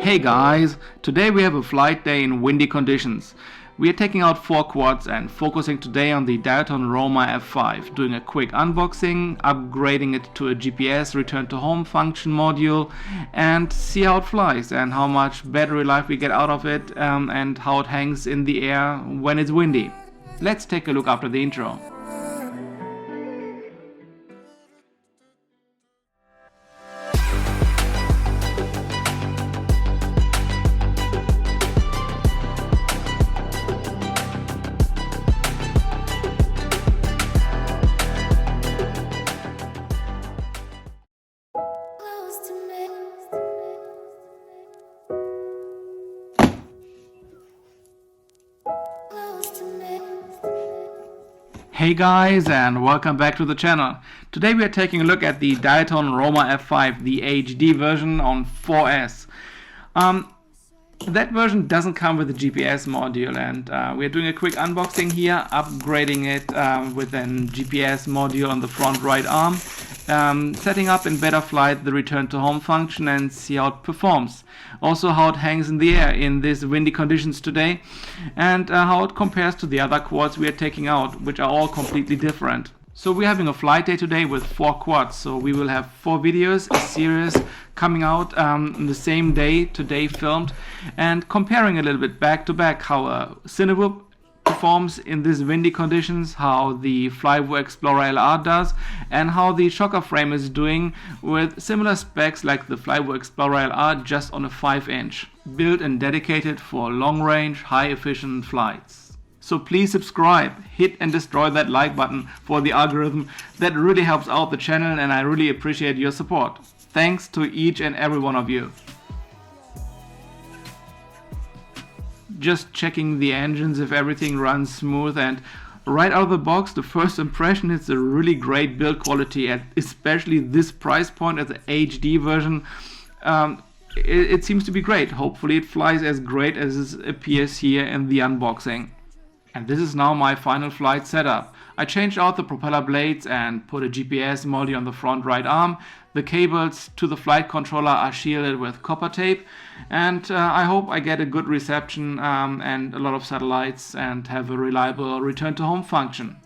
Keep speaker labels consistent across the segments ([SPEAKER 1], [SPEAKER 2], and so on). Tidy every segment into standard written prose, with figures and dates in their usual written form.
[SPEAKER 1] Hey guys, today we have a flight day in windy conditions. We are taking out 4 quads and focusing today on the Diatone Roma F5, doing a quick unboxing, upgrading it to a GPS return to home function module, and see how it flies and how much battery life we get out of it, and how it hangs in the air when it's windy. Let's take a look after the intro. Hey guys, and welcome back to the channel. Today we are taking a look at the Diatone Roma F5, the HD version on 4S. That version doesn't come with a GPS module, and we're doing a quick unboxing here, upgrading it with a GPS module on the front right arm, setting up in Betaflight the return to home function and see how it performs. Also how it hangs in the air in these windy conditions today, and how it compares to the other quads we are taking out, which are all completely different. So we're having a flight day today with 4 quads, so we will have 4 videos, a series coming out on the same day, today filmed, and comparing a little bit back to back how a Cinewhoop performs in these windy conditions, how the Flywheel Explorer LR does, and how the shocker frame is doing with similar specs like the Flywheel Explorer LR, just on a 5-inch, built and dedicated for long range, high efficient flights. So please subscribe, hit and destroy that like button for the algorithm. That really helps out the channel and I really appreciate your support. Thanks to each and every one of you. Just checking the engines if everything runs smooth, and right out of the box the first impression is a really great build quality at especially this price point at the HD version. It seems to be great. Hopefully it flies as great as it appears here in the unboxing. And this is now my final flight setup. I changed out the propeller blades and put a GPS module on the front right arm. The cables to the flight controller are shielded with copper tape, and I hope I get a good reception and a lot of satellites and have a reliable return to home function.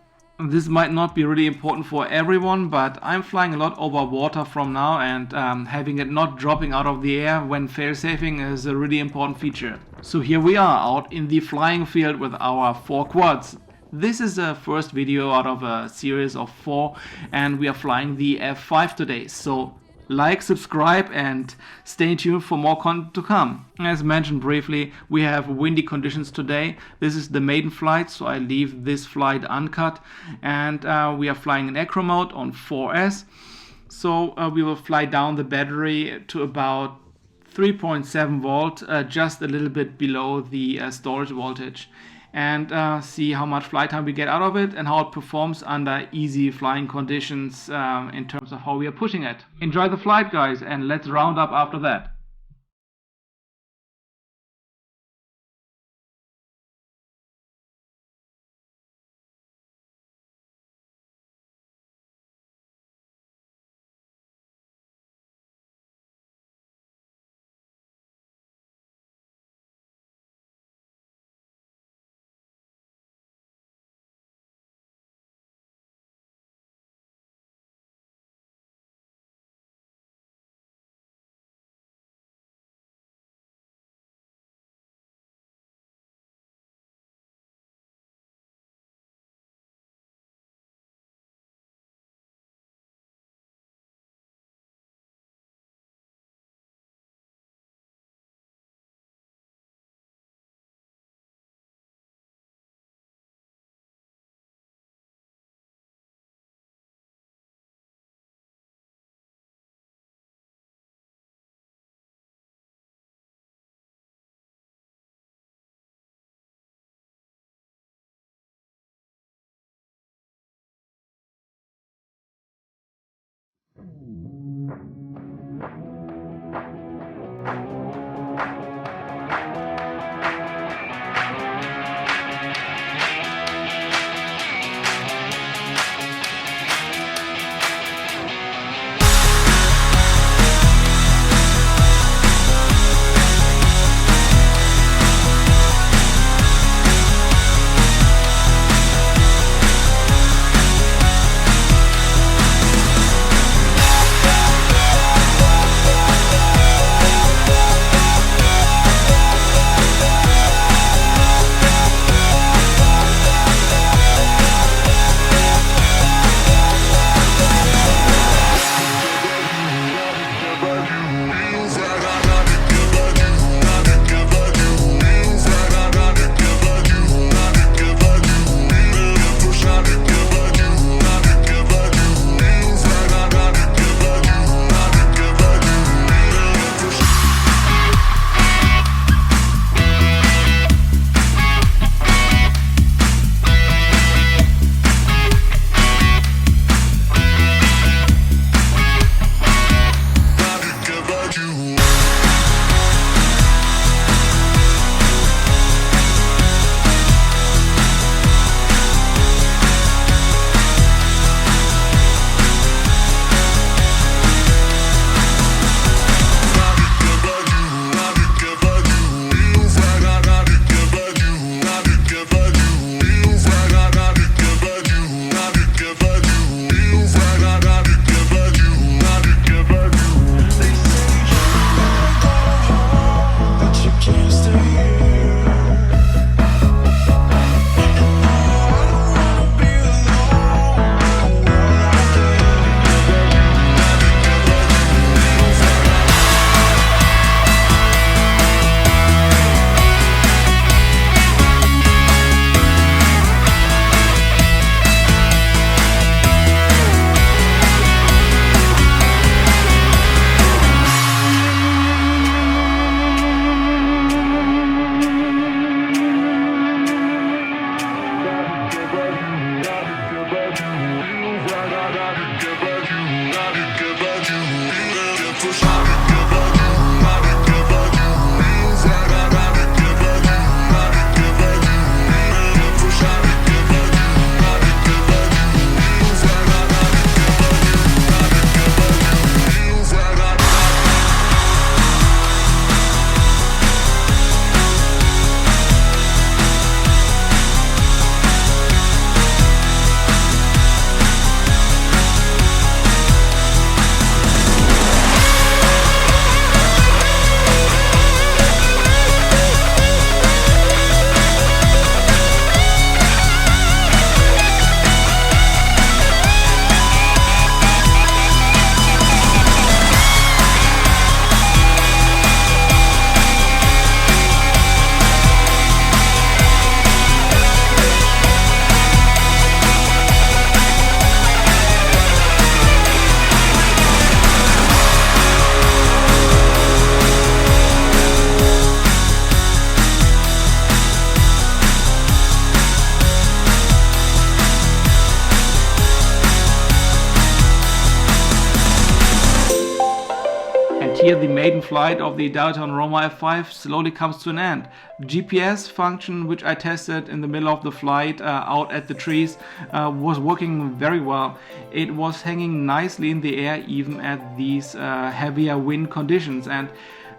[SPEAKER 1] This might not be really important for everyone, but I'm flying a lot over water from now, and having it not dropping out of the air when failsafing is a really important feature. So here we are out in the flying field with our 4 quads. This is the first video out of a series of 4, and we are flying the F5 today. So like, subscribe, and stay tuned for more content to come. As mentioned briefly, we have windy conditions today. This is the maiden flight, so I leave this flight uncut, and we are flying in ACRO mode on 4S. So we will fly down the battery to about 3.7 volt, just a little bit below the storage voltage, and see how much flight time we get out of it and how it performs under easy flying conditions in terms of how we are pushing it. Enjoy the flight, guys, and let's round up after that. here the maiden flight of the Diatone Roma F5 slowly comes to an end. GPS function, which I tested in the middle of the flight out at the trees, was working very well. It was hanging nicely in the air even at these heavier wind conditions, and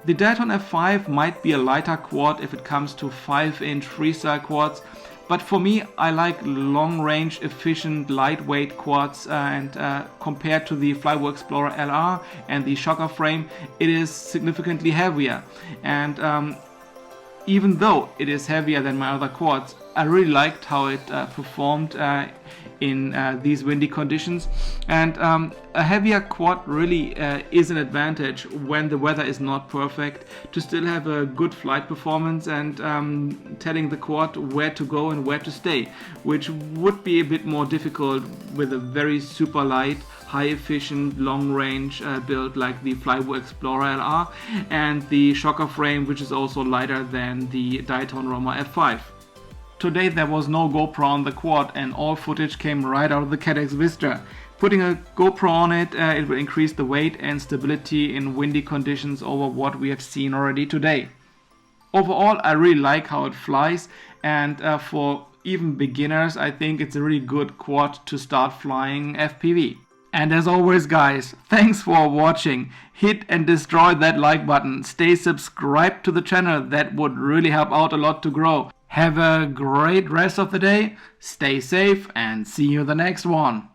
[SPEAKER 1] the Diatone F5 might be a lighter quad if it comes to 5-inch freestyle quads. But for me, I like long-range, efficient, lightweight quads, and compared to the Flywheel Explorer LR and the shocker frame, it is significantly heavier. And even though it is heavier than my other quads, I really liked how it performed in these windy conditions. And a heavier quad really is an advantage when the weather is not perfect, to still have a good flight performance and telling the quad where to go and where to stay, which would be a bit more difficult with a very super light, high efficient, long range build like the Flywheel Explorer LR and the shocker frame, which is also lighter than the Diatone Roma F5. Today there was no GoPro on the quad and all footage came right out of the Caddx VISTA. Putting a GoPro on it, it will increase the weight and stability in windy conditions over what we have seen already today. Overall, I really like how it flies, and for even beginners, I think it's a really good quad to start flying FPV. And as always guys, thanks for watching. Hit and destroy that like button. Stay subscribed to the channel, that would really help out a lot to grow. Have a great rest of the day, stay safe and see you in the next one.